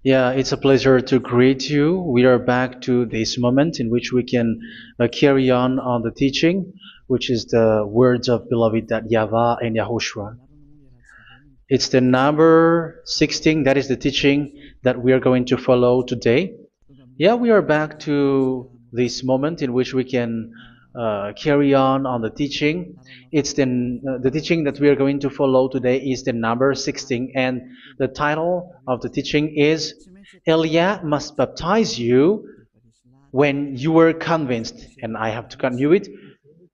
Yeah, it's a pleasure to greet you. We are back to this moment in which we can carry on the teaching, which is the words of beloved that YAHVAH and YAHOSHUA. It's the number 16, that is the teaching that we are going to follow today. Yeah, we are back to this moment in which we can carry on the teaching. It's the teaching that we are going to follow today is the number 16, and the title of the teaching is Elia must baptize you when you were convinced, and I have to continue it,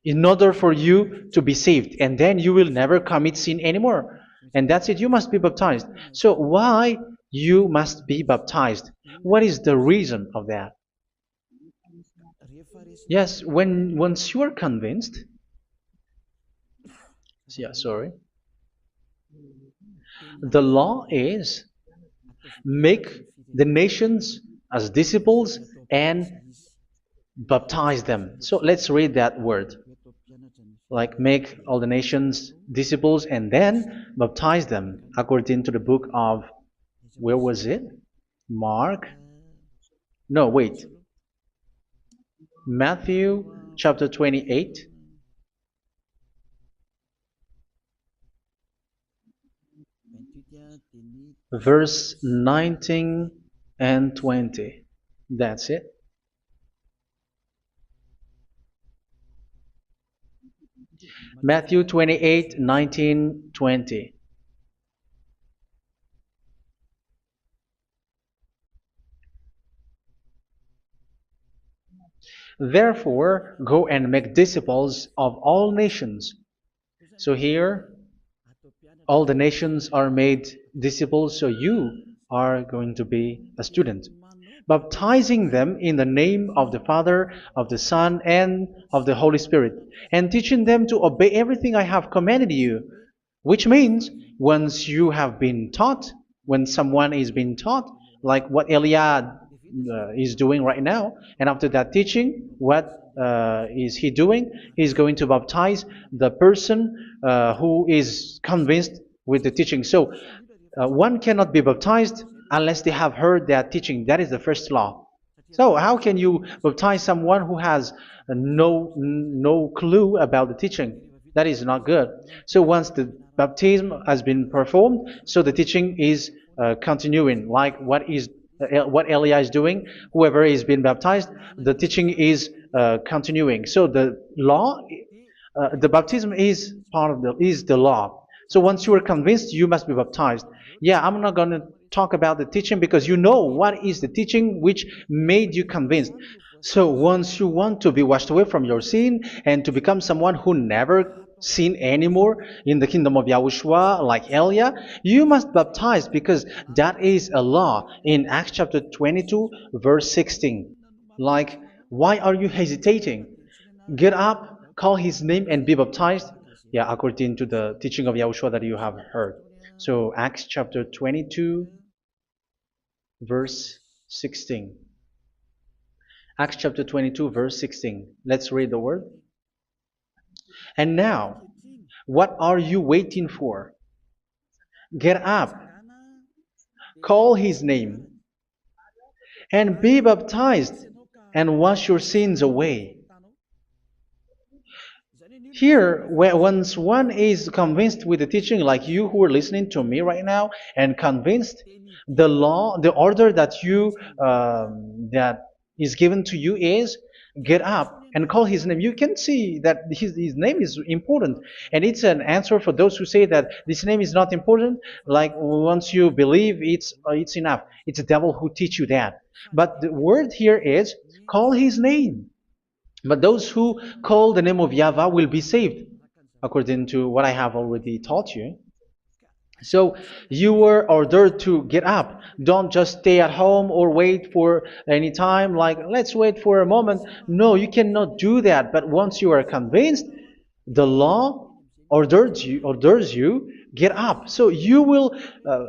in order for you to be saved, and then you will never commit sin anymore. And that's it, you must be baptized. So why you must be baptized? What is the reason of that? Yes, when once you are convinced, yeah, sorry, the law is make the nations as disciples and baptize them. So let's read that word. Like make all the nations disciples and then baptize them according to the book of, where was it? Mark? No, wait. Matthew chapter 28. Verse 19 and 20. That's it. Matthew 28, 19, 20. Therefore, go and make disciples of all nations. So here, all the nations are made disciples, so you are going to be a student. Baptizing them in the name of the Father, of the Son, and of the Holy Spirit, and teaching them to obey everything I have commanded you. Which means, once you have been taught, when someone is being taught, like what Eliad is doing right now, and after that teaching, what is he doing? He's going to baptize the person who is convinced with the teaching. So one cannot be baptized unless they have heard that teaching. That is the first law. So how can you baptize someone who has no clue about the teaching? That is not good. So once the baptism has been performed, so the teaching is continuing. Like what Elia is doing, whoever is being baptized, the teaching is continuing. So the law, the baptism is part of the law. So once you are convinced, you must be baptized. Yeah, I'm not going to talk about the teaching because you know what is the teaching which made you convinced. So once you want to be washed away from your sin and to become someone who never sin anymore in the kingdom of YAHOSHUA like Elia, you must baptize because that is a law in Acts chapter 22 verse 16. Like, why are you hesitating? Get up, call his name and be baptized. Yeah, according to the teaching of YAHOSHUA that you have heard. So Acts chapter 22 verse 16. Acts chapter 22 verse 16. Let's read the word. And now, what are you waiting for? Get up, call his name, and be baptized, and wash your sins away. Here, once one is convinced with the teaching, like you who are listening to me right now, and convinced, the law, the order that that is given to you is get up and call his name. You can see that his name is important, and it's an answer for those who say that this name is not important. Like once you believe, it's enough. It's the devil who teach you that. But the word here is call his name. But those who call the name of YAHVAH will be saved, according to what I have already taught you. So you were ordered to get up. Don't just stay at home or wait for any time, like let's wait for a moment. No, you cannot do that. But once you are convinced, the law orders you get up. So you will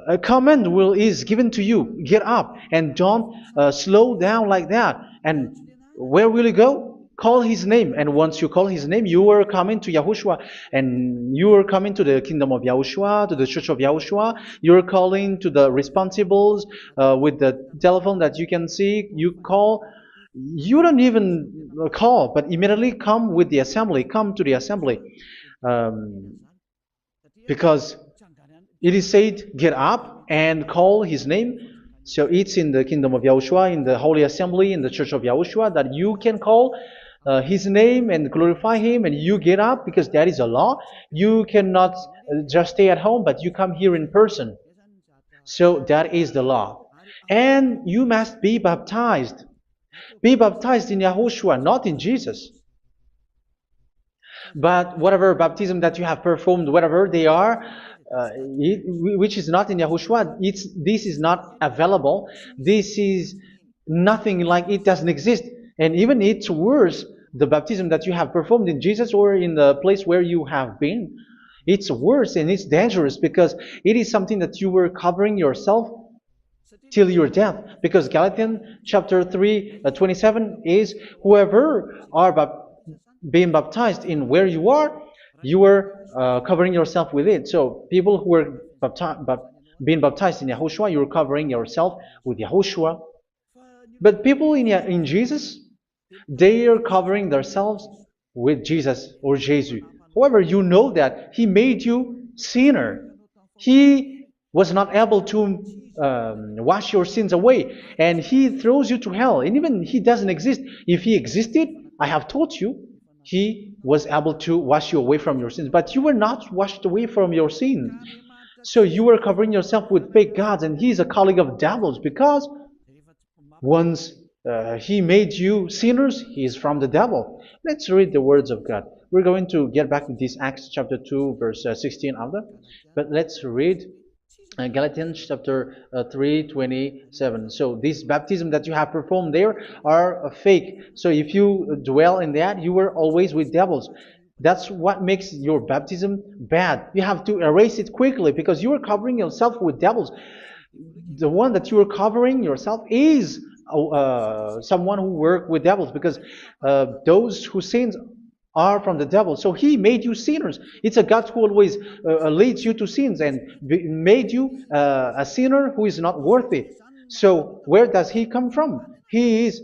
a command is given to you, get up, and don't slow down like that. And where will you go? call his name. And once you call his name, you are coming to Yahushua. And you are coming to the kingdom of Yahushua, to the church of Yahushua. You are calling to the responsibles with the telephone that you can see. You call. You don't even call, but immediately come with the assembly. Come to the assembly. Um, because it is said, get up and call his name. So it's in the kingdom of Yahushua, in the holy assembly, in the church of Yahushua, that you can call his name and glorify him, and you get up because that is a law. You cannot just stay at home, but you come here in person. So that is the law. And you must be baptized. Be baptized in Yahushua, not in Jesus. But whatever baptism that you have performed, whatever they are, which is not in Yahushua, this is not available. This is nothing, like it doesn't exist. And even it's worse, the baptism that you have performed in Jesus or in the place where you have been. It's worse and it's dangerous because it is something that you were covering yourself till your death. Because Galatians chapter 3, 27 is, whoever are being baptized in where you are covering yourself with it. So people who were being baptized in Yahushua, you're covering yourself with Yahushua. But people in Jesus, they are covering themselves with Jesus or Jesus. However, you know that He made you sinner. He was not able to wash your sins away, and He throws you to hell. And even He doesn't exist. If He existed, I have told you, He was able to wash you away from your sins. But you were not washed away from your sins. So you were covering yourself with fake gods, and He is a colleague of devils, because once He made you sinners, He is from the devil. Let's read the words of God. We're going to get back to this Acts chapter 2, verse 16 after. But let's read Galatians chapter 3, 27. So this baptism that you have performed there are fake. So if you dwell in that, you were always with devils. That's what makes your baptism bad. You have to erase it quickly because you are covering yourself with devils. The one that you are covering yourself is someone who works with devils, because those who sins are from the devil. So He made you sinners. It's a God who always leads you to sins and made you a sinner who is not worthy. So where does He come from? He is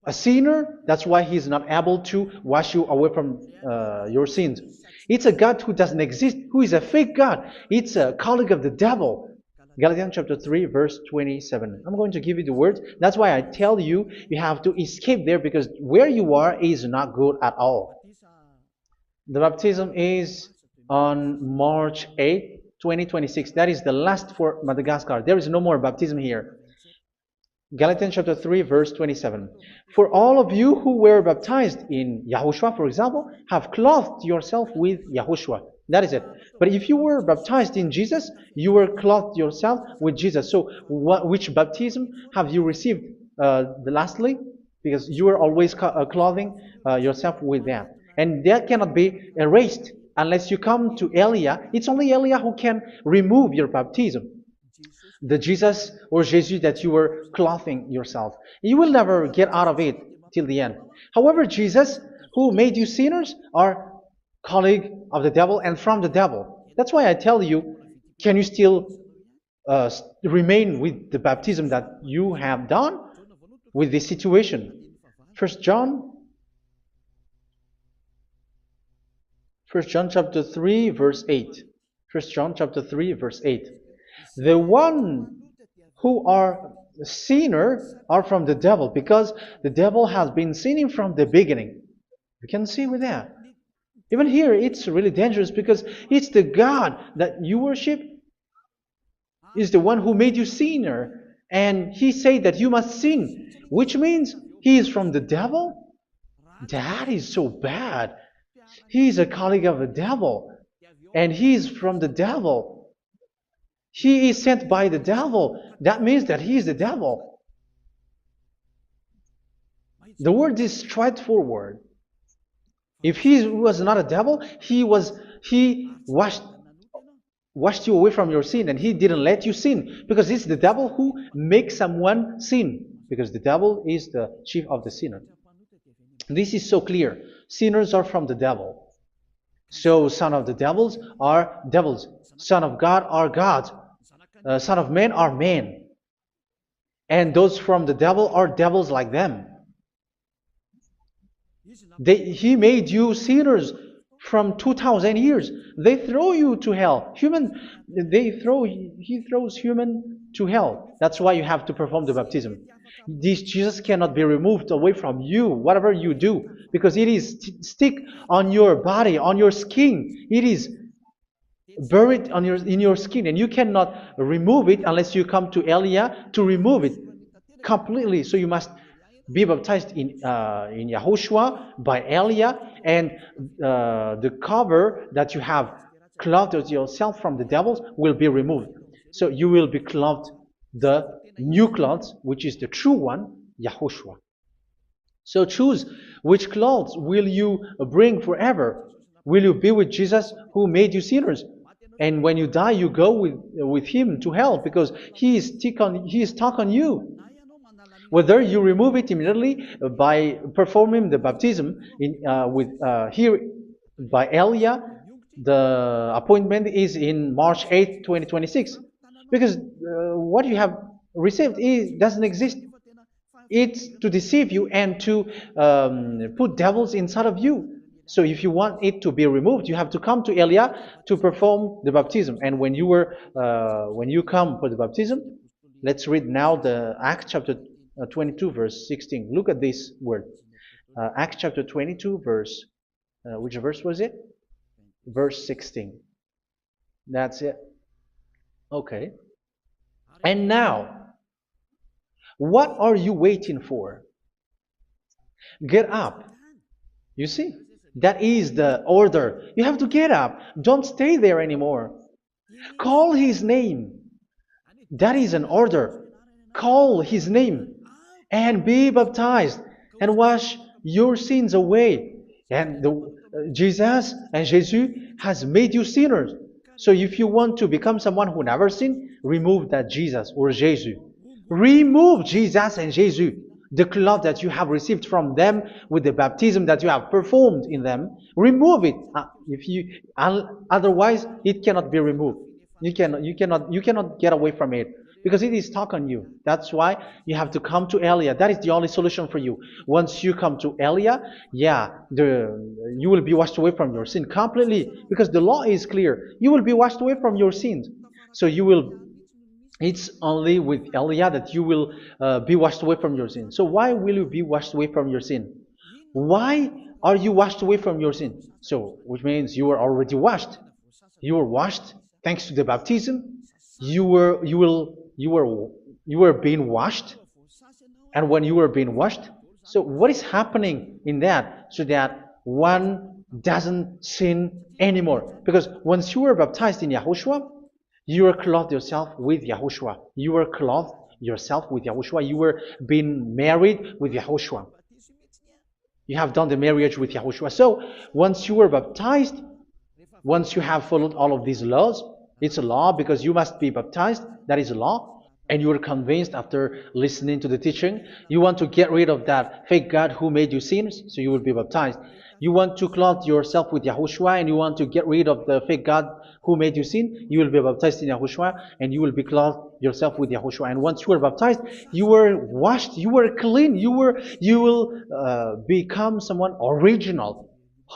a sinner. That's why He is not able to wash you away from your sins. It's a God who doesn't exist, who is a fake God. It's a colleague of the devil. Galatians chapter 3, verse 27. I'm going to give you the words. That's why I tell you, you have to escape there, because where you are is not good at all. The baptism is on March 8, 2026. That is the last for Madagascar. There is no more baptism here. Galatians chapter 3, verse 27. For all of you who were baptized in Yahushua, for example, have clothed yourself with Yahushua. That is it. But if you were baptized in Jesus, you were clothed yourself with Jesus. So which baptism have you received lastly? Because you are always clothing yourself with that. And that cannot be erased unless you come to Eliah. It's only Eliah who can remove your baptism. The Jesus or Jesus that you were clothing yourself. You will never get out of it till the end. However, Jesus, who made you sinners, are colleague of the devil and from the devil. That's why I tell you, can you still remain with the baptism that you have done with this situation? First John chapter 3, verse 8. First John chapter 3, verse 8. The one who are sinner are from the devil, because the devil has been sinning from the beginning. You can see with that. Even here, it's really dangerous, because it's the God that you worship is the one who made you sinner, and He said that you must sin, which means He is from the devil. That is so bad. He is a colleague of the devil, and He is from the devil. He is sent by the devil. That means that He is the devil. The word is straightforward. If He was not a devil, He washed you away from your sin, and He didn't let you sin, because it's the devil who makes someone sin, because the devil is the chief of the sinner. This is so clear. Sinners are from the devil. So son of the devils are devils. Son of God are gods. Son of men are men. And those from the devil are devils like them. He made you sinners from 2,000 years. They throw you to hell. He throws human to hell. That's why you have to perform the baptism. This Jesus cannot be removed away from you, whatever you do, because it is stick on your body, on your skin. It is buried in your skin, and you cannot remove it unless you come to Elia to remove it completely. So you must be baptized in YAHOSHUA by Elia, and the cover that you have clothed yourself from the devils will be removed. So you will be clothed the new clothes, which is the true one, YAHOSHUA. So choose which clothes will you bring forever. Will you be with Jesus who made you sinners? And when you die, you go with him to hell because he is stuck on you. Whether you remove it immediately by performing the baptism here by Elia, the appointment is in March 8, 2026. Because what you have received doesn't exist. It's to deceive you and to put devils inside of you. So if you want it to be removed, you have to come to Elia to perform the baptism. And when you come for the baptism, let's read now the Acts chapter 22 verse 16. Look at this word. Acts chapter 22 verse, which verse was it? Verse 16. That's it. Okay. And now, what are you waiting for? Get up. You see? That is the order. You have to get up. Don't stay there anymore. Call his name. That is an order. Call his name and be baptized and wash your sins away. And Jesus has made you sinners. So if you want to become someone who never sinned, remove that Jesus or Jesus. Remove Jesus and Jesus, the cloth that you have received from them with the baptism that you have performed in them. Remove it. Otherwise, it cannot be removed. You cannot get away from it because it is stuck on you. That's why you have to come to Elia. That is the only solution for you. Once you come to Elia, you will be washed away from your sin completely because the law is clear. You will be washed away from your sins. So it's only with Elia that you will be washed away from your sin. So why will you be washed away from your sin? Why are you washed away from your sin? So, which means you are already washed. You were washed thanks to the baptism. You were being washed, and when you were being washed, so what is happening in that? So that one doesn't sin anymore. Because once you were baptized in YAHOSHUA, you were clothed yourself with YAHOSHUA. You were clothed yourself with YAHOSHUA. You were being married with YAHOSHUA. You have done the marriage with YAHOSHUA. So once you were baptized, once you have followed all of these laws, it's a law because you must be baptized. That is a law. And you are convinced after listening to the teaching, you want to get rid of that fake God who made you sinners, so you will be baptized. You want to clothe yourself with YAHOSHUA and you want to get rid of the fake God who made you sin, you will be baptized in YAHOSHUA and you will be clothed yourself with YAHOSHUA. And once you are baptized, you were washed, you were clean, you will become someone original.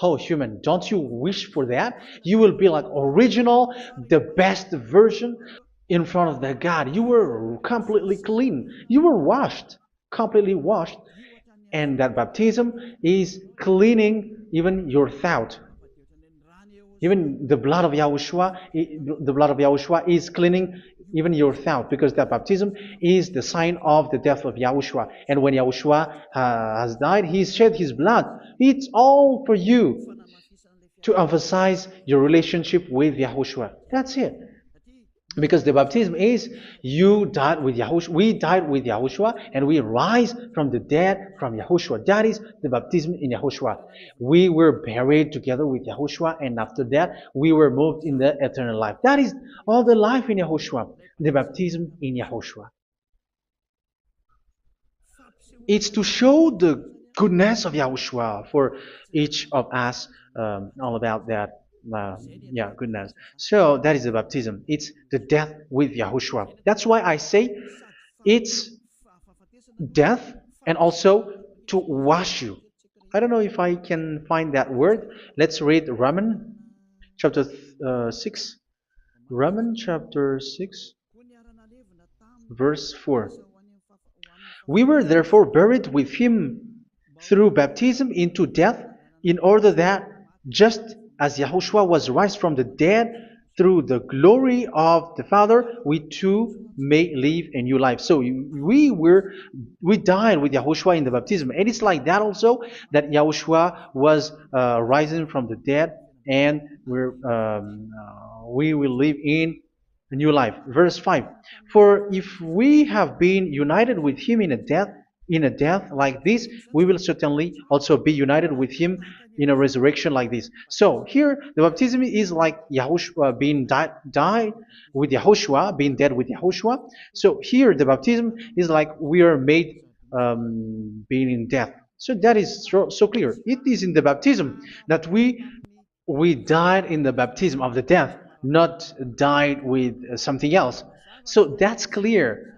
Oh, human, don't you wish for that? You will be like original, the best version in front of that God. You were completely clean. You were washed, completely washed. And that baptism is cleaning even your thought. Even the blood of YAHOSHUA is cleaning even your thought, because that baptism is the sign of the death of YAHOSHUA. And when YAHOSHUA has died, he shed his blood. It's all for you to emphasize your relationship with YAHOSHUA. That's it. Because the baptism is you died with YAHOSHUA, we died with YAHOSHUA, and we rise from the dead from YAHOSHUA. That is the baptism in YAHOSHUA. We were buried together with YAHOSHUA, and after that we were moved in the eternal life. That is all the life in YAHOSHUA, the baptism in YAHOSHUA. It's to show the goodness of Yahushua for each of us, all about that. Uh, yeah, goodness. So that is the baptism. It's the death with Yahushua. That's why I say it's death and also to wash you. I don't know if I can find that word. Let's read Romans chapter 6. Romans chapter 6, verse 4. We were therefore buried with him through baptism into death, in order that, just as Yahushua was raised from the dead through the glory of the Father, we too may live a new life. So we died with Yahushua in the baptism, and it's like that also that Yahushua was rising from the dead, and we will live in a new life. Verse 5. For if we have been united with him in a death like this, we will certainly also be united with him in a resurrection like this. So here the baptism is like Yahushua being died with Yahushua, being dead with Yahushua. So here the baptism is like we are made being in death. So that is so clear. It is in the baptism that we died in the baptism of the death, not died with something else. So that's clear.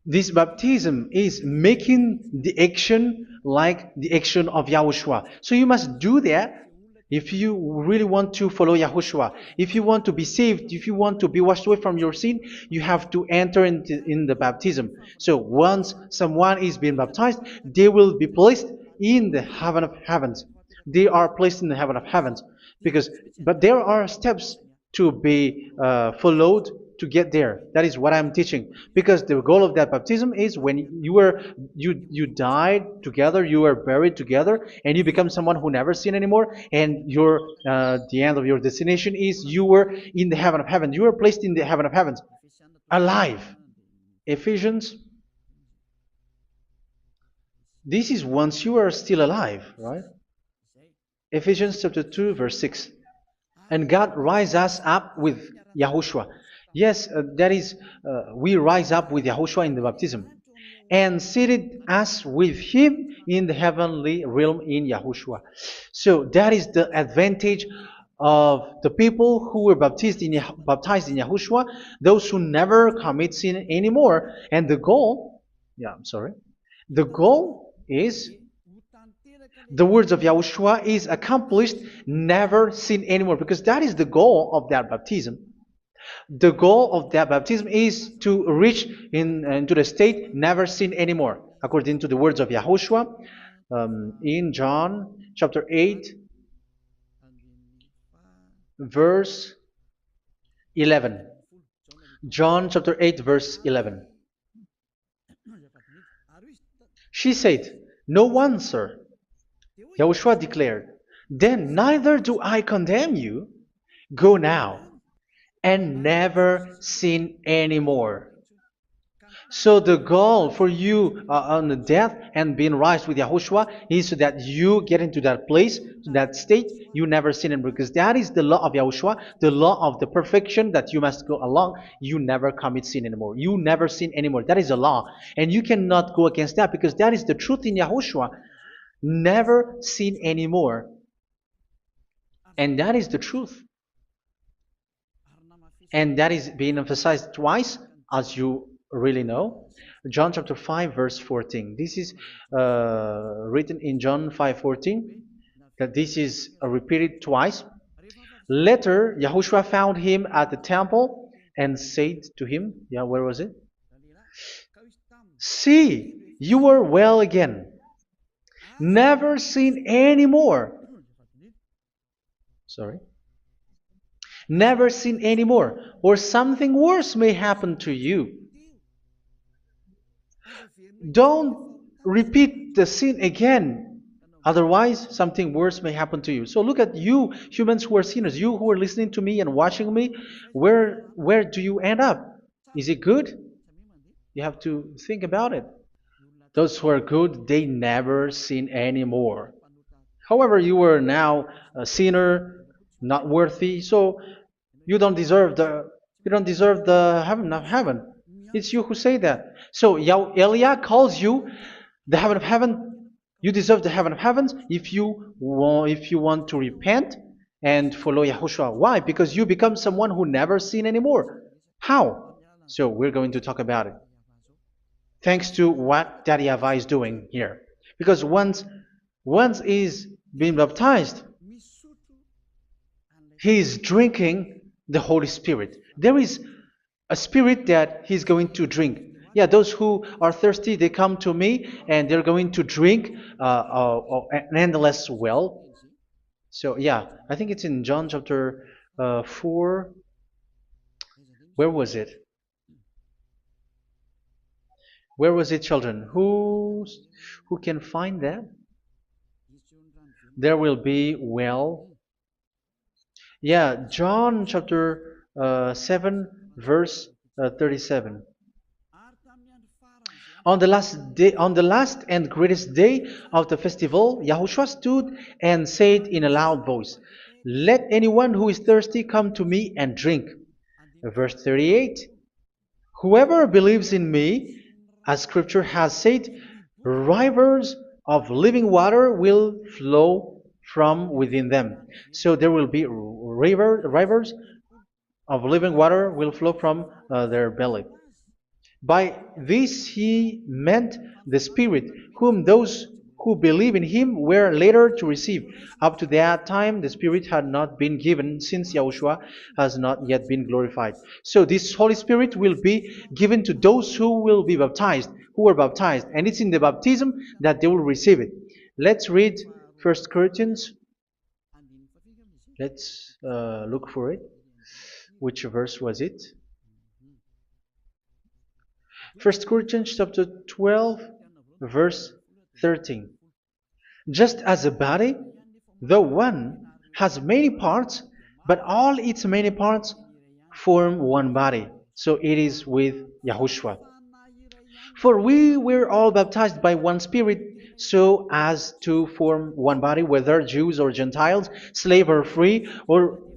This baptism is making the action like the action of Yahushua. So you must do that if you really want to follow Yahushua. If you want to be saved, if you want to be washed away from your sin, you have to enter in the baptism. So once someone is being baptized, they will be placed in the heaven of heavens. They are placed in the heaven of heavens but there are steps to be followed to get there. That is what I'm teaching. Because the goal of that baptism is when you died together, you were buried together, and you become someone who never sin anymore. And the end of your destination is you were in the heaven of heaven. You were placed in the heaven of heavens, alive. Ephesians. This is once you are still alive, right? Ephesians chapter 2, verse 6. And God rise us up with Yahushua. Yes, that is, we rise up with Yahushua in the baptism. And seated us with him in the heavenly realm in Yahushua. So that is the advantage of the people who were baptized in Yahushua, those who never commit sin anymore. And the goal, the goal is the words of Yahushua is accomplished, never sin anymore, because that is the goal of that baptism. The goal of that baptism is to reach into the state never sin anymore, according to the words of Yahushua in John chapter 8, verse 11. John chapter 8, verse 11. She said, "No one, sir." Yahushua declared, "Then neither do I condemn you. Go now and never sin anymore." So the goal for you on the death and being raised with Yahushua is so that you get into that place, to that state, you never sin anymore. Because that is the law of Yahushua, the law of the perfection that you must go along. You never commit sin anymore. You never sin anymore. That is a law. And you cannot go against that because that is the truth in Yahushua. Never sin anymore. And that is the truth. And that is being emphasized twice, as you really know. John chapter 5, verse 14. This is written in John 5:14, that this is repeated twice. Later, Yahushua found him at the temple and said to him, where was it? "See, you are well again. Never sin anymore." Sorry. "Never sin anymore, or something worse may happen to you." Don't repeat the sin again. Otherwise, something worse may happen to you. So look at you, humans who are sinners, you who are listening to me and watching me. Where do you end up? Is it good? You have to think about it. Those who are good, they never sin anymore. However, you are now a sinner, not worthy, so you don't deserve the heaven of heaven. It's you who say that. So Eliah calls you the heaven of heaven. You deserve the heaven of heavens if you want to repent and follow Yahushua. Why? Because you become someone who never sin anymore. How? So we're going to talk about it. Thanks to what Daddy YAHVAH is doing here. Because once he's been baptized, he is drinking the Holy Spirit. There is a spirit that he's going to drink. Yeah, those who are thirsty, they come to me and they're going to drink an endless well. So yeah, I think it's in John chapter 4. Where was it? Where was it, children? Who can find that? There will be well. Yeah, John chapter 7, verse 37. On the last and greatest day of the festival, Yahushua stood and said in a loud voice, "Let anyone who is thirsty come to me and drink." Verse 38, "Whoever believes in me, as Scripture has said, rivers of living water will flow from within them." So there will be rivers of living water will flow from their belly. By this he meant the Spirit, whom those who believe in him were later to receive. Up to that time, the Spirit had not been given, since Yahushua has not yet been glorified. So this Holy Spirit will be given to those who will be baptized, who are baptized, and it's in the baptism that they will receive it. Let's read 1 Corinthians. Let's look for it. Which verse was it? 1 Corinthians chapter 12, verse 13. Just as a body, though one, has many parts, but all its many parts form one body. So it is with Yahushua. For we were all baptized by one Spirit, so as to form one body, whether Jews or Gentiles, slave or free,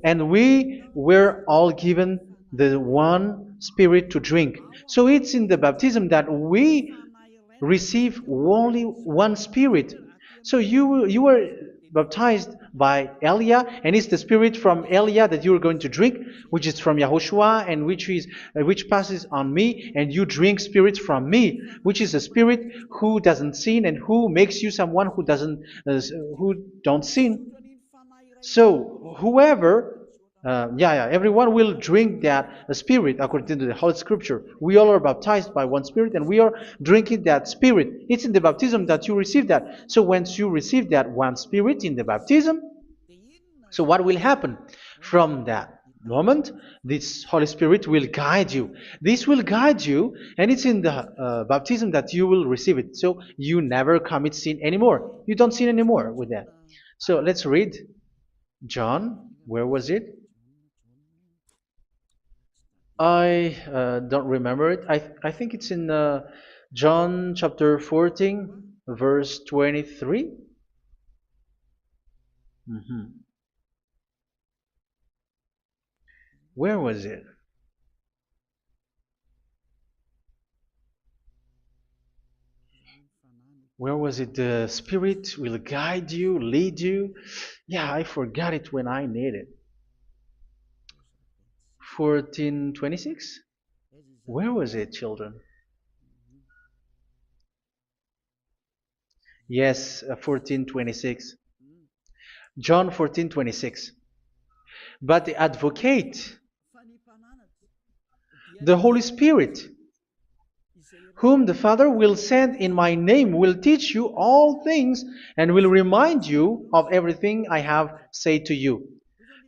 and we were all given the one Spirit to drink. So it's in the baptism that we receive only one Spirit. So you were baptized by Elia, and it's the Spirit from Elia that you are going to drink, which is from Yahushua, and which passes on me, and you drink Spirit from me, which is a Spirit who doesn't sin and who makes you someone who don't sin. So whoever everyone will drink that Spirit according to the Holy Scripture. We all are baptized by one Spirit, and we are drinking that Spirit. It's in the baptism that you receive that. So once you receive that one Spirit in the baptism, so what will happen? From that moment, this Holy Spirit will guide you. This will guide you, and it's in the baptism that you will receive it. So you never commit sin anymore. You don't sin anymore with that. So let's read John. Where was it? I don't remember it. I think it's in John chapter 14, verse 23. Where was it? Where was it? The Spirit will guide you, lead you. Yeah, I forgot it when I need it. 14:26? Where was it, children? Yes, 14:26. John 14:26. But the advocate, the Holy Spirit, whom the Father will send in my name, will teach you all things and will remind you of everything I have said to you.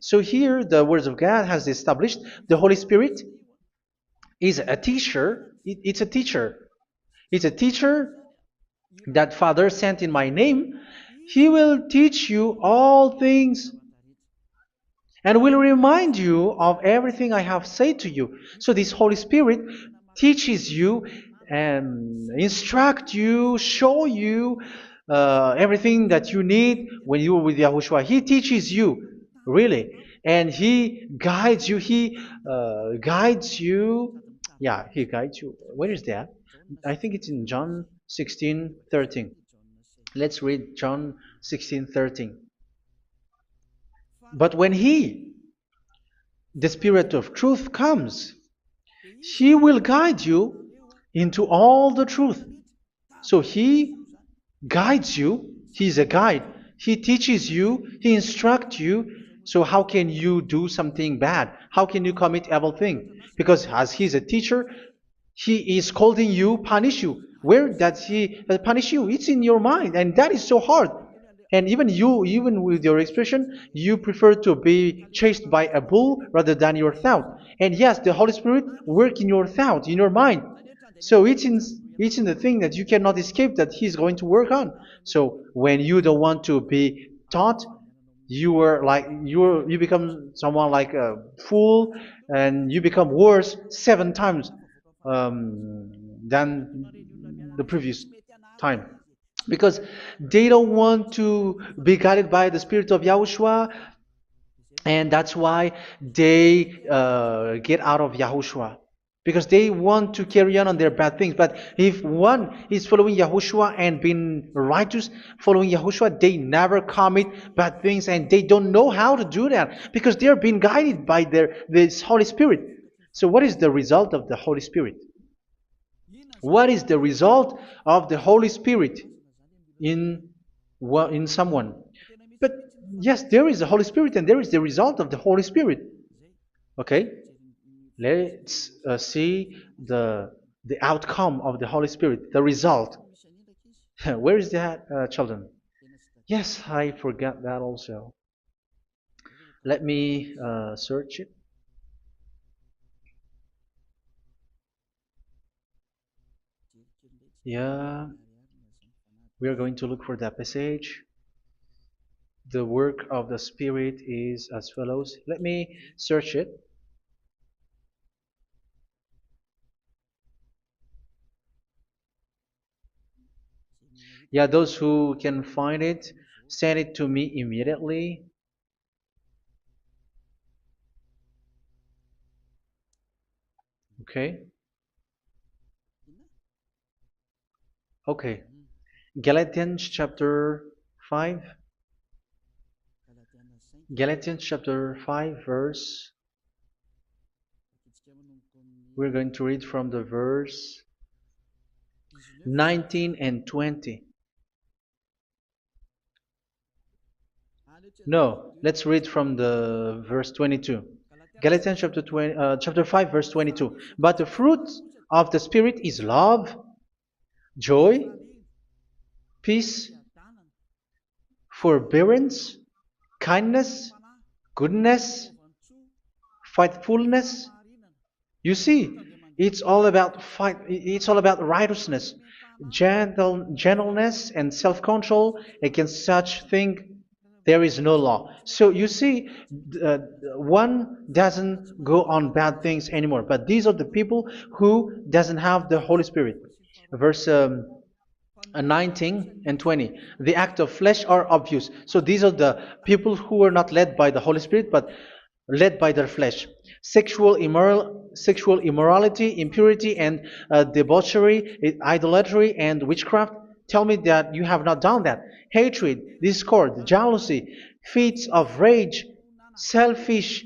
So here the words of God has established the Holy Spirit is a teacher. It's a teacher. It's a teacher that Father sent in my name. He will teach you all things and will remind you of everything I have said to you. So this Holy Spirit teaches you and instruct you, show you everything that you need when you are with Yahushua. He teaches you, really. And He guides you. He guides you. Yeah, He guides you. Where is that? I think it's in John 16:13. Let's read John 16:13. But when He, the Spirit of truth, comes, He will guide you into all the truth. So He guides you. He's a guide. He teaches you. He instructs you. So how can you do something bad? How can you commit evil thing? Because as He's a teacher, He is scolding you, punish you. Where does He punish you? It's in your mind, and that is so hard. And even you, even with your expression, you prefer to be chased by a bull rather than your thought. And yes, the Holy Spirit work in your thought, in your mind. So it's in the thing that you cannot escape that He's going to work on. So when you don't want to be taught, you become someone like a fool, and you become worse 7 times than the previous time, because they don't want to be guided by the Spirit of Yahushua, and that's why they get out of Yahushua, because they want to carry on their bad things. But if one is following Yahushua and being righteous, following Yahushua, they never commit bad things, and they don't know how to do that because they are being guided by this Holy Spirit. So what is the result of the Holy Spirit? What is the result of the Holy Spirit in in someone? But yes, there is the Holy Spirit, and there is the result of the Holy Spirit. Okay, let's see the outcome of the Holy Spirit, the result. Where is that, children? Yes, I forgot that also. Let me search it. Yeah, we are going to look for that passage. The work of the Spirit is as follows. Let me search it. Yeah, those who can find it, send it to me immediately. Okay. Okay. Galatians chapter 5. Galatians chapter 5, verse. We're going to read from the verse 19 and 20. No, let's read from the verse 22. Galatians chapter 5, verse 22. But the fruit of the Spirit is love, joy, peace, forbearance, kindness, goodness, faithfulness. You see, it's all about fight. It's all about righteousness, gentleness, and self-control. Against such thing, there is no law. So you see, uh, one doesn't go on bad things anymore. But these are the people who doesn't have the Holy Spirit. Verse 19 and 20. The act of flesh are obvious. So these are the people who are not led by the Holy Spirit, but led by their flesh. Sexual immorality, impurity, and debauchery, idolatry, and witchcraft. Tell me that you have not done that. Hatred, discord, jealousy, fits of rage, selfish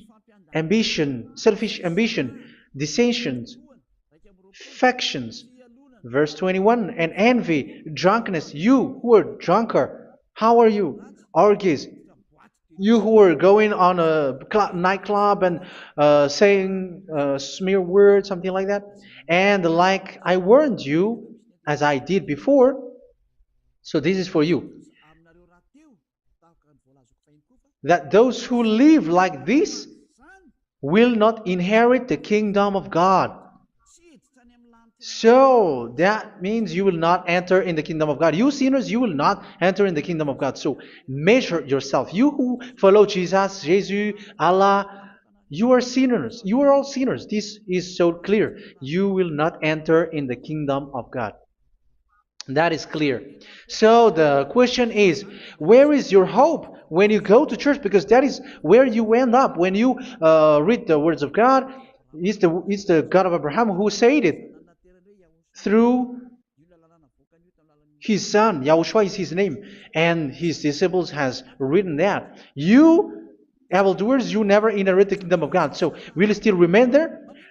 ambition, dissensions, factions. Verse 21, and envy, drunkenness. You who are drunkard, how are you? Orgies. You who are going on a nightclub and saying smear words, something like that. And like I warned you, as I did before, so this is for you, that those who live like this will not inherit the kingdom of God. So that means you will not enter in the kingdom of God. You sinners, you will not enter in the kingdom of God. So measure yourself. You who follow Jesus, Allah, you are sinners. You are all sinners. This is so clear. You will not enter in the kingdom of God. That is clear. So the question is, where is your hope when you go to church? Because that is where you end up when you read the words of God. It's the God of Abraham who said it through His son, Yahushua is his name, and his disciples has written that. You evildoers, you never inherit the kingdom of God. So will you still remain there?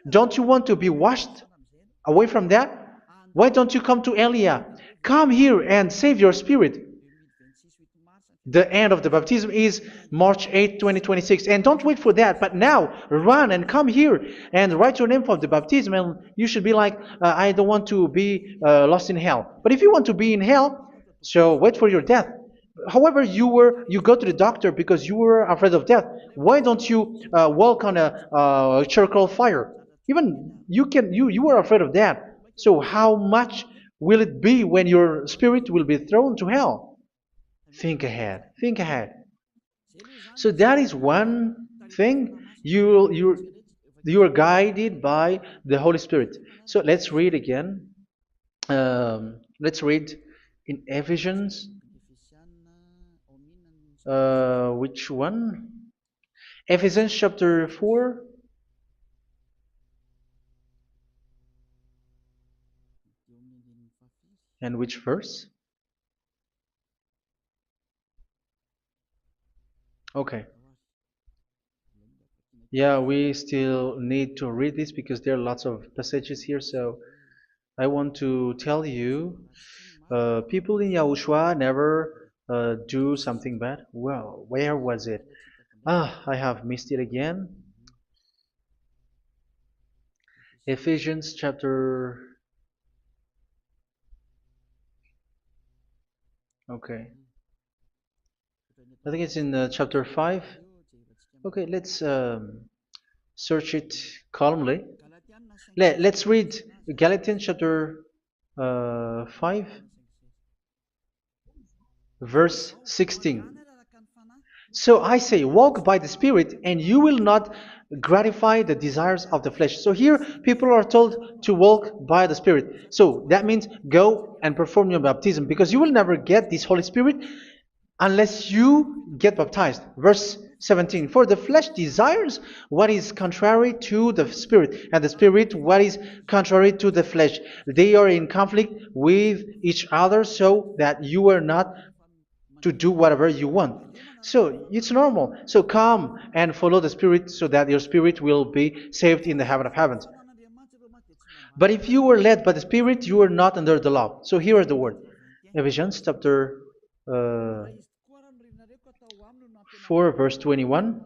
Don't you want to be washed away from that? Why don't you come to Elia? Come here and save your spirit. The end of the baptism is March 8th, 2026. And don't wait for that, but now run and come here and write your name for the baptism. And you should be like, I don't want to be lost in hell. But if you want to be in hell, so wait for your death. However, you go to the doctor because you were afraid of death. Why don't you walk on a charcoal fire? Even you were afraid of that. So how much will it be when your spirit will be thrown to hell? Think ahead. Think ahead. So that is one thing. You are guided by the Holy Spirit. So let's read again. Let's read in Ephesians. Which one? Ephesians chapter 4. And which verse? Okay. Yeah, we still need to read this because there are lots of passages here. So I want to tell you, people in Yahushua never do something bad. Well, where was it? I have missed it again. Ephesians chapter. Okay. I think it's in chapter 5. Okay, let's search it calmly. Let's read Galatians chapter 5, verse 16. So I say, walk by the Spirit, and you will not gratify the desires of the flesh. So here, people are told to walk by the Spirit. So that means go and perform your baptism, because you will never get this Holy Spirit unless you get baptized. Verse 17. For the flesh desires what is contrary to the Spirit, and the Spirit what is contrary to the flesh. They are in conflict with each other, so that you are not to do whatever you want. So it's normal. So come and follow the Spirit so that your spirit will be saved in the heaven of heavens. But if you were led by the Spirit, you are not under the law. So here are the word. Ephesians chapter 4 verse 21.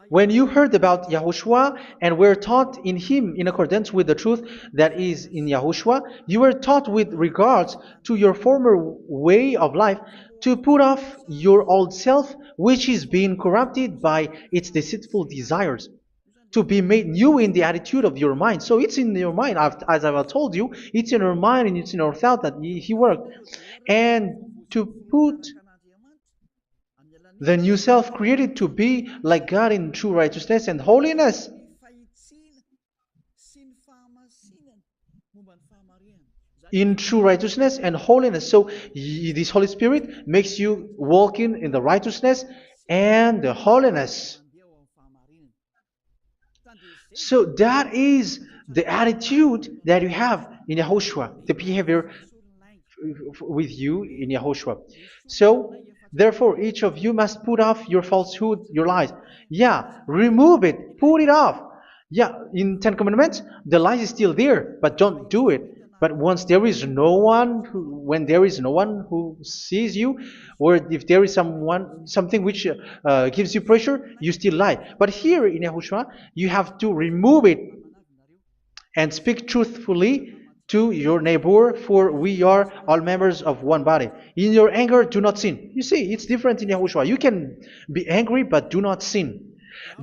When you heard about Yahushua and were taught in him in accordance with the truth that is in Yahushua, you were taught with regards to your former way of life to put off your old self, which is being corrupted by its deceitful desires, to be made new in the attitude of your mind. So it's in your mind, as I've told you, it's in your mind and it's in your thought that he worked. And to put the new self created to be like God in true righteousness and holiness. In true righteousness and holiness. So this Holy Spirit makes you walking in the righteousness and the holiness. So that is the attitude that you have in Yahushua, the behavior with you in Yahushua. So therefore, each of you must put off your falsehood, your lies. Yeah, remove it, put it off. Yeah, in Ten Commandments, the lies is still there, but don't do it. But once there is no one, when there is no one who sees you, or if there is something which gives you pressure, you still lie. But here in Yahushua, you have to remove it and speak truthfully to your neighbor, for we are all members of one body. In your anger, do not sin. You see, it's different in Yahushua. You can be angry, but do not sin.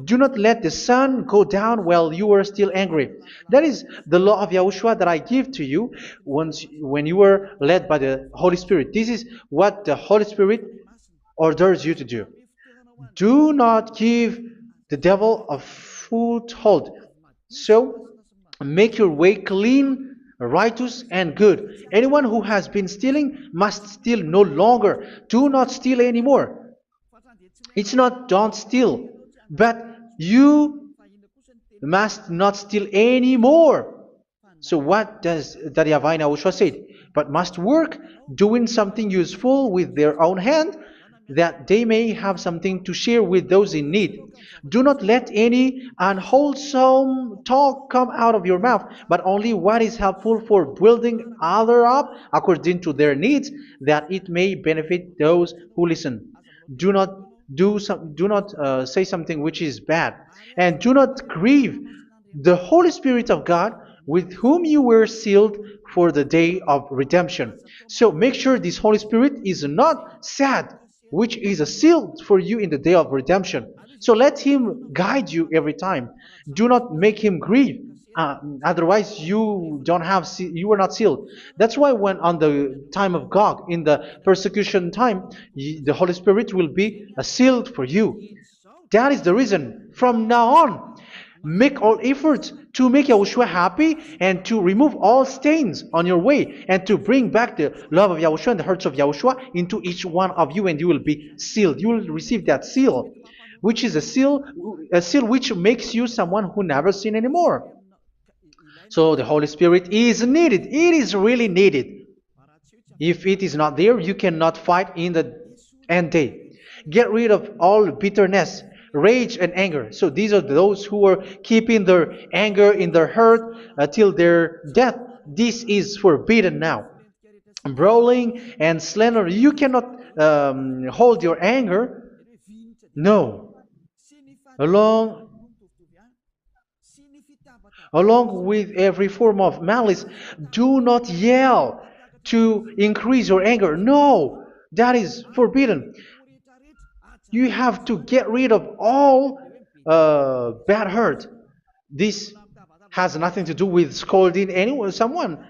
Do not let the sun go down while you are still angry. That is the law of Yahushua that I give to you when you were led by the Holy Spirit. This is what the Holy Spirit orders you to do. Do not give the devil a foothold. So, make your way clean, righteous, and good. Anyone who has been stealing must steal no longer. Do not steal anymore. It's not don't steal, but you must not steal anymore. So what does the YAHVAH in YAHOSHUA say? But must work doing something useful with their own hand, that they may have something to share with those in need. Do not let any unwholesome talk come out of your mouth, but only what is helpful for building other up according to their needs, that it may benefit those who listen. Do not do not say something which is bad, and do not grieve the Holy Spirit of God, with whom you were sealed for the day of redemption. So make sure this Holy Spirit is not sad, which is a seal for you in the day of redemption. So let Him guide you every time. Do not make Him grieve. Otherwise, you are not sealed. That's why when on the time of God, in the persecution time, the Holy Spirit will be a sealed for you. That is the reason. From now on, make all efforts to make Yahushua happy and to remove all stains on your way and to bring back the love of Yahushua and the hearts of Yahushua into each one of you, and you will be sealed. You will receive that seal, which is a seal which makes you someone who never sin anymore. So the Holy Spirit is needed. It is really needed. If it is not there, you cannot fight in the end day. Get rid of all bitterness, rage, and anger. So these are those who are keeping their anger in their heart till their death. This is forbidden now. Brawling and slander. You cannot hold your anger. No. Along Along with every form of malice, do not yell to increase your anger. No, that is forbidden. You have to get rid of all bad hurt. This has nothing to do with scolding anyone, someone.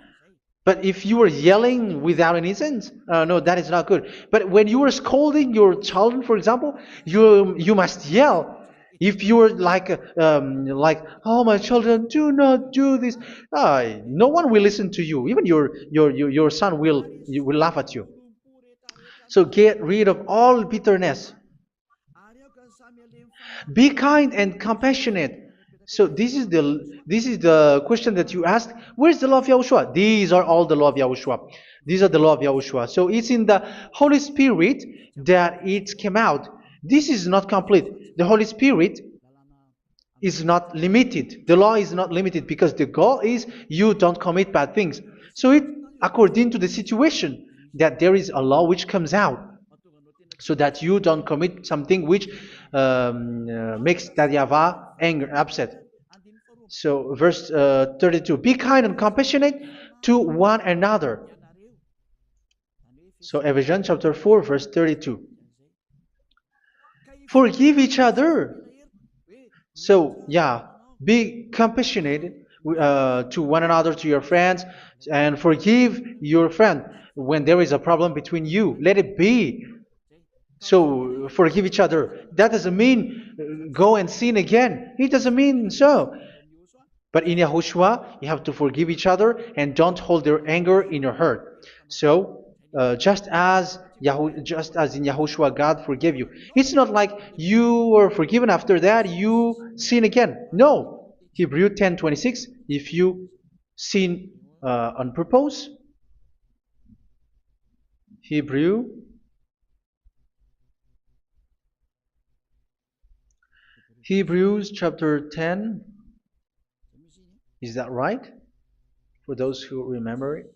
But if you are yelling without any sense, no, that is not good. But when you are scolding your children, for example, you must yell. If you are like, oh my children, do not do this, no one will listen to you. Even your son will laugh at you. So get rid of all bitterness. Be kind and compassionate. So this is the question that you asked. Where's the law of Yahushua? These are all the law of Yahushua. These are the law of Yahushua. So it's in the Holy Spirit that it came out. This is not complete. The Holy Spirit is not limited. The law is not limited because the goal is you don't commit bad things. So it according to the situation that there is a law which comes out, so that you don't commit something which makes that YAHVAH angry, upset. So verse 32, be kind and compassionate to one another. So Ephesians chapter 4 verse 32. Forgive each other. So yeah, be compassionate to one another, to your friends, and forgive your friend when there is a problem between you. Let it be. So forgive each other. That doesn't mean go and sin again. It doesn't mean so. But in Yahushua, you have to forgive each other and don't hold their anger in your heart. So just as in Yahushua, God forgave you. It's not like you were forgiven after that you sin again. No. Hebrew 10:26. If you sin on purpose, Hebrews chapter 10. Is that right? For those who remember it?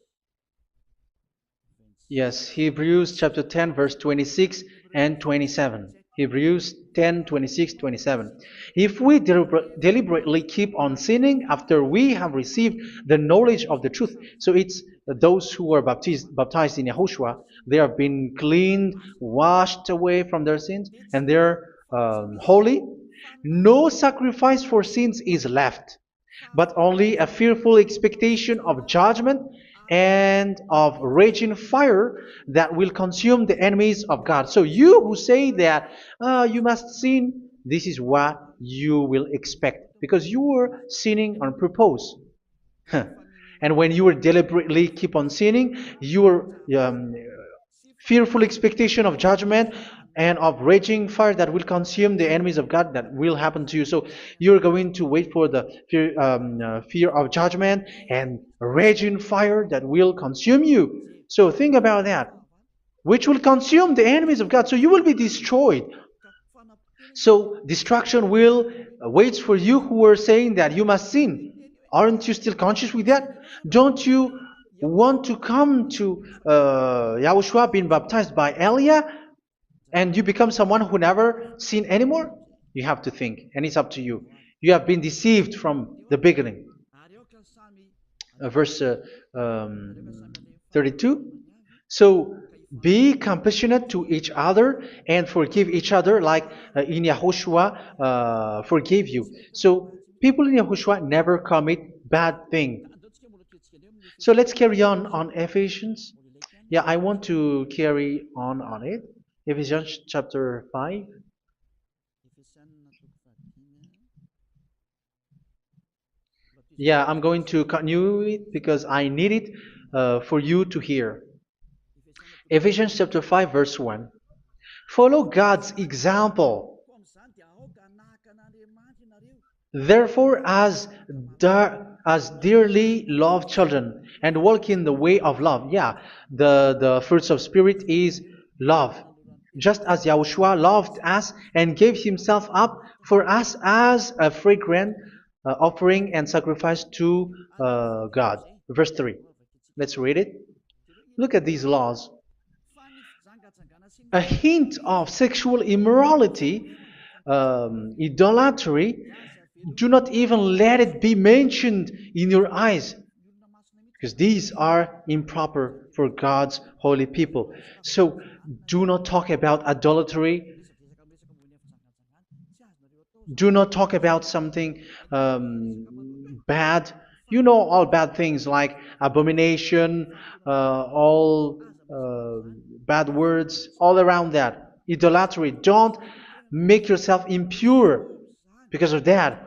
Yes, Hebrews chapter 10 verse 26 and 27. Hebrews 10, 26, 27. If we deliberately keep on sinning after we have received the knowledge of the truth, so it's those who are baptized in Yahushua, they have been cleaned, washed away from their sins, and they're holy. No sacrifice for sins is left, but only a fearful expectation of judgment and of raging fire that will consume the enemies of God. So you who say that you must sin, this is what you will expect, because you were sinning on purpose. And when you were deliberately keep on sinning, your fearful expectation of judgment and of raging fire that will consume the enemies of God that will happen to you. So you're going to wait for the fear of judgment and raging fire that will consume you. So think about that, which will consume the enemies of God. So you will be destroyed. So destruction will wait for you who are saying that you must sin. Aren't you still conscious with that? Don't you want to come to Yahushua being baptized by Elia and you become someone who never sin anymore? You have to think, and it's up to you. You have been deceived from the beginning. Verse 32. So be compassionate to each other and forgive each other like in Yahushua forgave you. So people in Yahushua never commit bad thing. So let's carry on Ephesians. Yeah, I want to carry on it. Ephesians chapter 5. Yeah, I'm going to continue it because I need it for you to hear. Ephesians chapter 5 verse 1. Follow God's example. Therefore, as dearly loved children, and walk in the way of love. Yeah, the fruits of spirit is love. Just as Yahushua loved us and gave himself up for us as a fragrant offering and sacrifice to God. Verse 3. Let's read it. Look at these laws. A hint of sexual immorality, idolatry, do not even let it be mentioned in your eyes, because these are improper for God's holy people. So do not talk about idolatry. Do not talk about something bad. You know all bad things like abomination, all bad words, all around that. Idolatry. Don't make yourself impure because of that.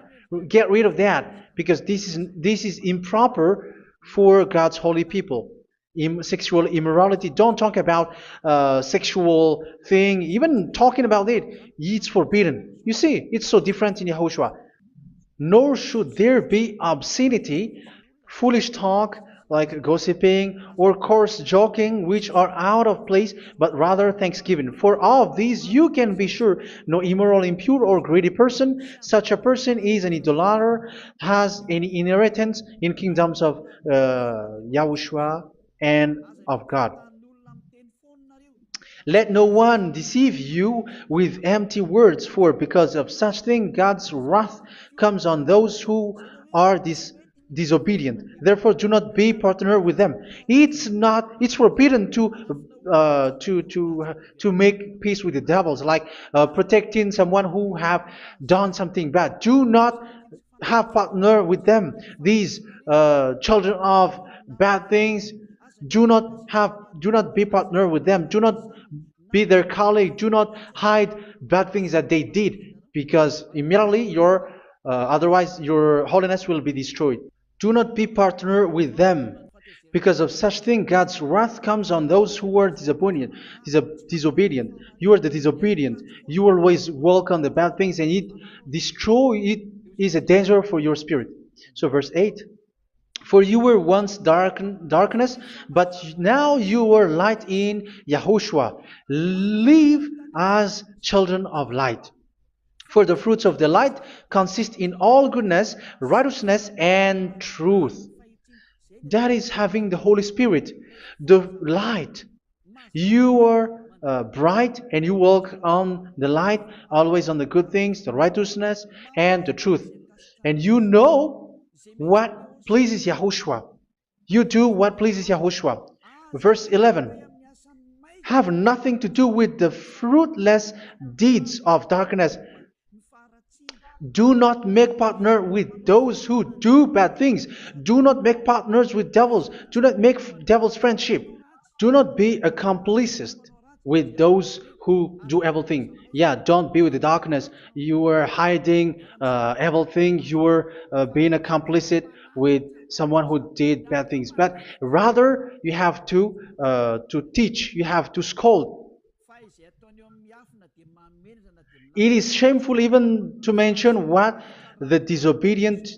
Get rid of that because this is improper for God's holy people. Sexual immorality. Don't talk about sexual thing. Even talking about it, it's forbidden. You see, it's so different in Yahushua. Nor should there be obscenity, foolish talk like gossiping or coarse joking, which are out of place, but rather thanksgiving. For of these you can be sure: no immoral, impure, or greedy person, such a person is an idolater, has any inheritance in kingdoms of Yahushua and of God. Let no one deceive you with empty words, for because of such thing God's wrath comes on those who are disobedient. Therefore, do not be partner with them. It's forbidden to make peace with the devils, like protecting someone who have done something bad. Do not have partner with them. These children of bad things, do not be partner with them. Do not be their colleague. Do not hide bad things that they did, because immediately otherwise your holiness will be destroyed. Do not be partner with them. Because of such thing, God's wrath comes on those who are disobedient. You are the disobedient. You always walk on the bad things, and it is a danger for your spirit. So verse 8. For you were once darkness, but now you are light in Yahushua. Live as children of light. For the fruits of the light consist in all goodness, righteousness, and truth. That is having the Holy Spirit, the light. You are bright and you walk on the light, always on the good things, the righteousness, and the truth. And you know what pleases Yahushua. You do what pleases Yahushua. Verse 11. Have nothing to do with the fruitless deeds of darkness. Do not make partner with those who do bad things. Do not make partners with devils. Do not make devils friendship. Do not be accomplices with those who do evil thing. Yeah, don't be with the darkness. You are hiding evil thing. You are being a complicit with someone who did bad things. But rather, you have to teach. You have to scold. It is shameful even to mention what the disobedient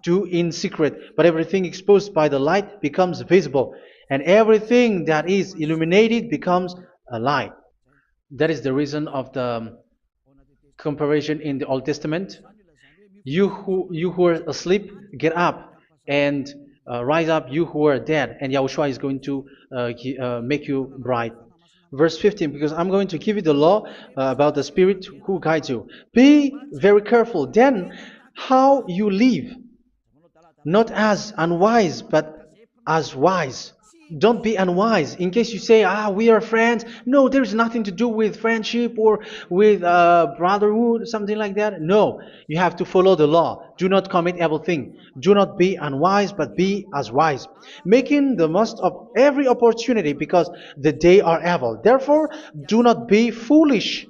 do in secret, but everything exposed by the light becomes visible, and everything that is illuminated becomes a light. That is the reason of the comparison in the Old Testament. You who are asleep, get up and rise up, you who are dead, and Yahushua is going to make you bright. Verse 15, because I'm going to give you the law about the Spirit who guides you. Be very careful then how you live, not as unwise, but as wise. Don't be unwise. In case you say, we are friends. No, there's nothing to do with friendship or with brotherhood, something like that. No, you have to follow the law. Do not commit evil thing. Do not be unwise, but be as wise, making the most of every opportunity because the day are evil. Therefore, do not be foolish,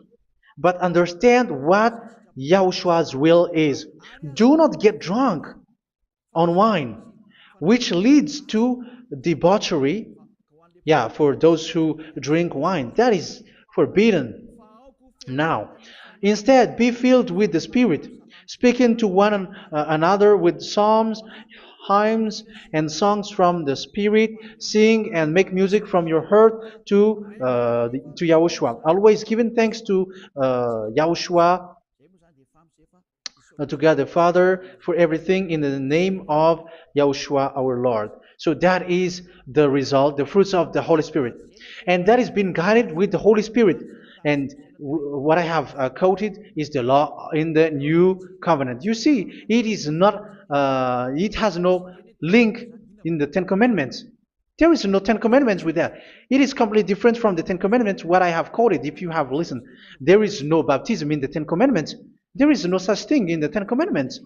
but understand what Yahushua's will is. Do not get drunk on wine, which leads to debauchery. Yeah, for those who drink wine, that is forbidden now. Instead, be filled with the Spirit, speaking to one another with psalms, hymns, and songs from the Spirit. Sing and make music from your heart to Yahushua. Always giving thanks to Yahushua, to God the Father, for everything in the name of Yahushua our Lord. So that is the result, the fruits of the Holy Spirit. And that is being guided with the Holy Spirit. And what I have quoted is the law in the new covenant. You see, it is not, it has no link in the Ten Commandments. There is no Ten Commandments with that. It is completely different from the Ten Commandments, what I have quoted, if you have listened. There is no baptism in the Ten Commandments. There is no such thing in the Ten Commandments.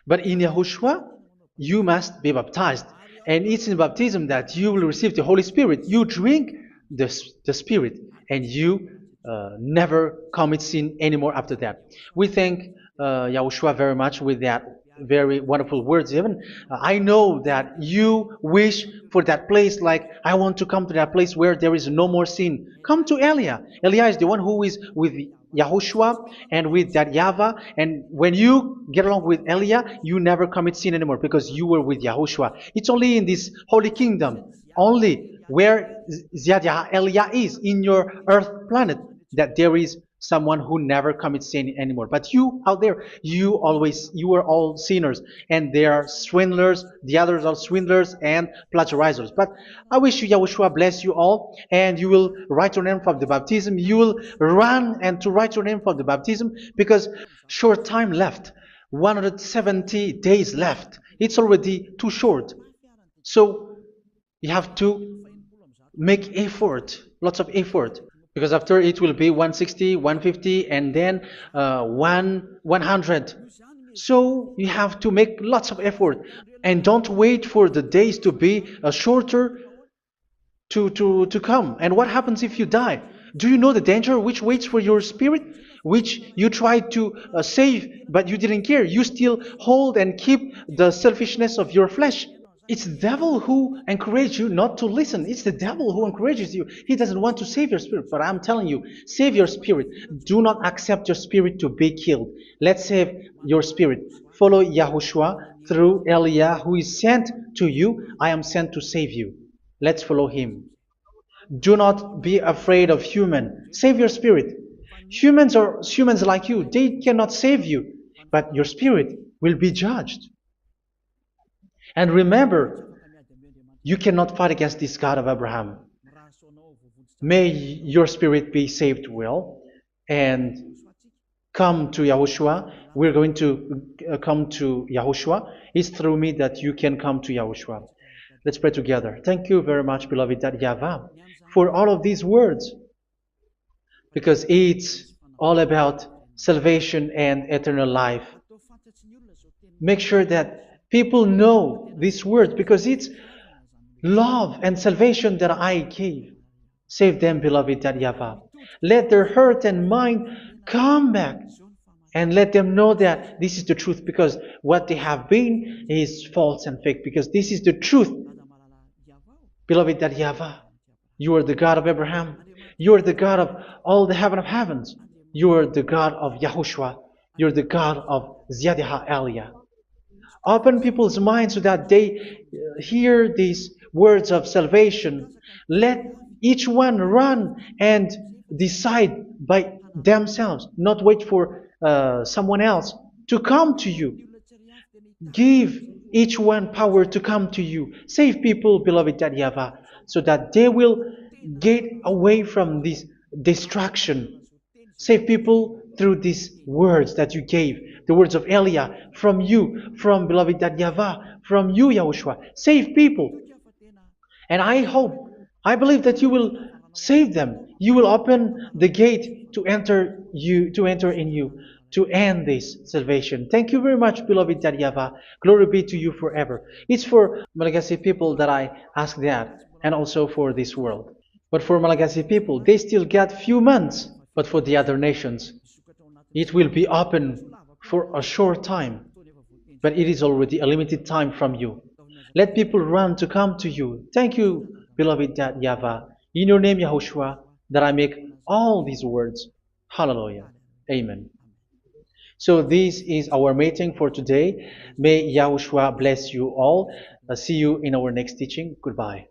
But in Yahushua, you must be baptized. And it's in baptism that you will receive the Holy Spirit. You drink the Spirit, and you never commit sin anymore after that. We thank Yahushua very much with that very wonderful words. Even I know that you wish for that place, like I want to come to that place where there is no more sin. Come to Elia. Elia is the one who is with Yahushua and with that YAHVAH, and when you get along with Elia, you never commit sin anymore because you were with Yahushua. It's only in this holy kingdom, only where Ziad Elia is, in your earth planet, that there is someone who never commits sin anymore. But you out there, you are all sinners, and they are swindlers. The others are swindlers and plagiarizers. But I wish you, Yahushua, bless you all, and you will write your name for the baptism. You will run and to write your name for the baptism, because short time left, 170 days left. It's already too short. So you have to make effort, lots of effort, because after it will be 160, 150, and then 100. So you have to make lots of effort, and don't wait for the days to be shorter to come. And what happens if you die? Do you know the danger which waits for your spirit, which you tried to save, but you didn't care? You still hold and keep the selfishness of your flesh. It's the devil who encourages you not to listen. It's the devil who encourages you. He doesn't want to save your spirit. But I'm telling you, save your spirit. Do not accept your spirit to be killed. Let's save your spirit. Follow Yahushua through Elia, who is sent to you. I am sent to save you. Let's follow him. Do not be afraid of human. Save your spirit. Humans are humans like you. They cannot save you. But your spirit will be judged. And remember, you cannot fight against this God of Abraham. May your spirit be saved well and come to Yahushua. We're going to come to Yahushua. It's through me that you can come to Yahushua. Let's pray together. Thank you very much, beloved YAHVAH, for all of these words, because it's all about salvation and eternal life. Make sure that people know these words, because it's love and salvation that I gave. Save them, beloved YAHVAH. Let their heart and mind come back, and let them know that this is the truth, because what they have been is false and fake, because this is the truth. Beloved YAHVAH, you are the God of Abraham. You are the God of all the heaven of heavens. You're the God of Yahushua. You're the God of Ziyadha Aliyah. Open people's minds so that they hear these words of salvation. Let each one run and decide by themselves, not wait for someone else to come to you. Give each one power to come to you. Save people, beloved Yahavah, so that they will get away from this distraction. Save people through these words that you gave, the words of Elia, from you, from beloved Yahavah, from you, Yahushua. Save people. And I hope, I believe that you will save them. You will open the gate to enter in you, to end this salvation. Thank you very much, beloved Yahavah. Glory be to you forever. It's for Malagasy people that I ask that, and also for this world. But for Malagasy people, they still get few months. But for the other nations, it will be open for a short time. But it is already a limited time from you. Let people run to come to you. Thank you, beloved Yahavah. In your name, Yahushua, that I make all these words. Hallelujah. Amen. So this is our meeting for today. May Yahushua bless you all. See you in our next teaching. Goodbye.